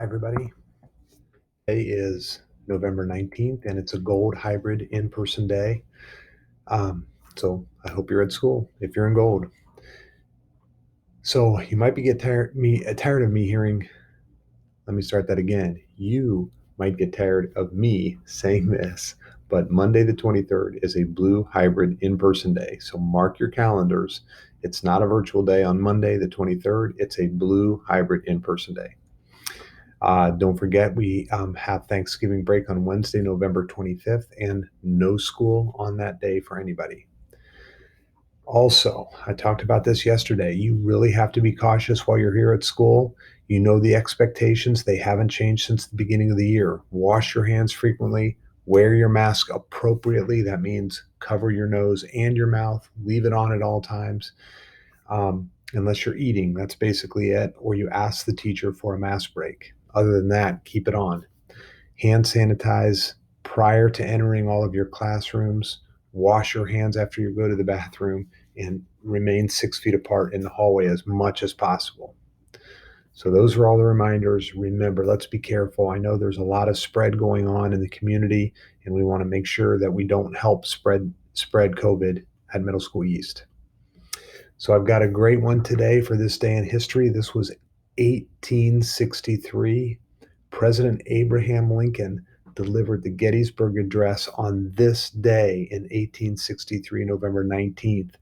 Everybody. Today is November 19th, and it's a gold hybrid in-person day. So I hope you're at school if you're in gold. So you might be tired of me hearing. Let me start that again. You might get tired of me saying this, but Monday the 23rd is a blue hybrid in-person day. So mark your calendars. It's not a virtual day on Monday the 23rd. It's a blue hybrid in-person day. Don't forget, we have Thanksgiving break on Wednesday, November 25th, and no school on that day for anybody. Also, I talked about this yesterday. You really have to be cautious while you're here at school. You know the expectations, they haven't changed since the beginning of the year. Wash your hands frequently, wear your mask appropriately. That means cover your nose and your mouth, leave it on at all times. Unless you're eating, that's basically it, or you ask the teacher for a mask break. Other than that, keep it on. Hand sanitize prior to entering all of your classrooms. Wash your hands after you go to the bathroom and remain 6 feet apart in the hallway as much as possible. So those are all the reminders. Remember, let's be careful. I know there's a lot of spread going on in the community, and we want to make sure that we don't help spread COVID at Middle School East. So I've got a great one today for this day in history. This was 1863. President Abraham Lincoln delivered the Gettysburg Address on this day in 1863, November 19th.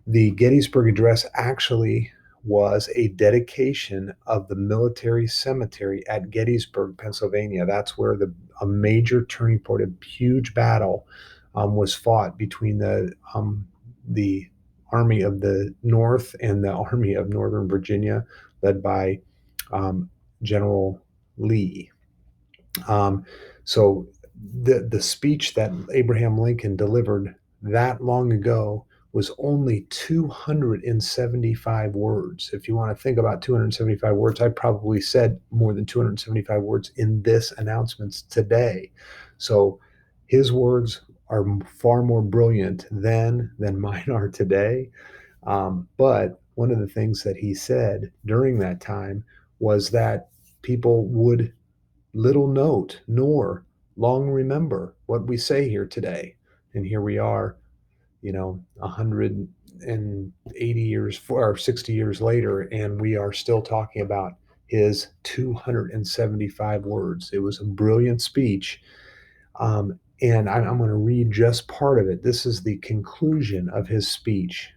The Gettysburg Address actually was a dedication of the military cemetery at Gettysburg, Pennsylvania. That's where a major turning point, a huge battle was fought between the Army of the North and the Army of Northern Virginia, led by General Lee. So the speech that Abraham Lincoln delivered that long ago was only 275 words. If you want to think about 275 words, I probably said more than 275 words in this announcement today. So his words are far more brilliant then than mine are today. But one of the things that he said during that time was that people would little note nor long remember what we say here today. And here we are, 180 years or 60 years later, and we are still talking about his 275 words. It was a brilliant speech. And I'm going to read just part of it. This is the conclusion of his speech.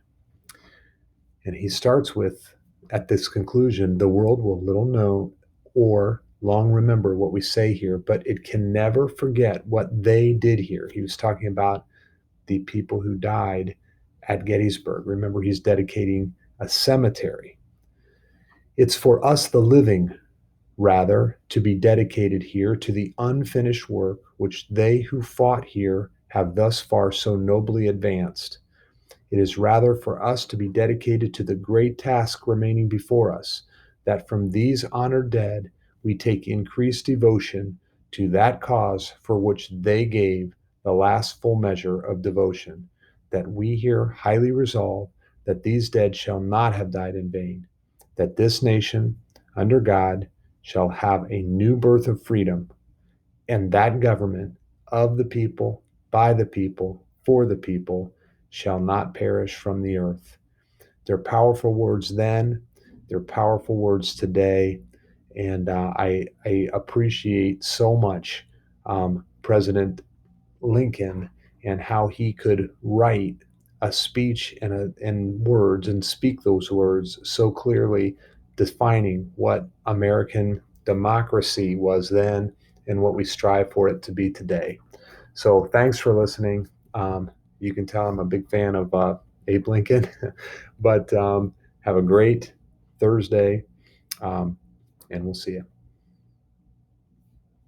And he starts with, at this conclusion, the world will little know or long remember what we say here, but it can never forget what they did here. He was talking about the people who died at Gettysburg. Remember, he's dedicating a cemetery. It's for us, the living, rather, to be dedicated here to the unfinished work which they who fought here have thus far so nobly advanced. It is rather for us to be dedicated to the great task remaining before us, that from these honored dead we take increased devotion to that cause for which they gave the last full measure of devotion, that we here highly resolve that these dead shall not have died in vain, that this nation, under God, shall have a new birth of freedom, and that government of the people, by the people, for the people, shall not perish from the earth. They're powerful words then, they're powerful words today, and I appreciate so much President Lincoln and how he could write a speech in words and speak those words so clearly, defining what American democracy was then and what we strive for it to be today. So thanks for listening. You can tell I'm a big fan of Abe Lincoln, but have a great Thursday, and we'll see you.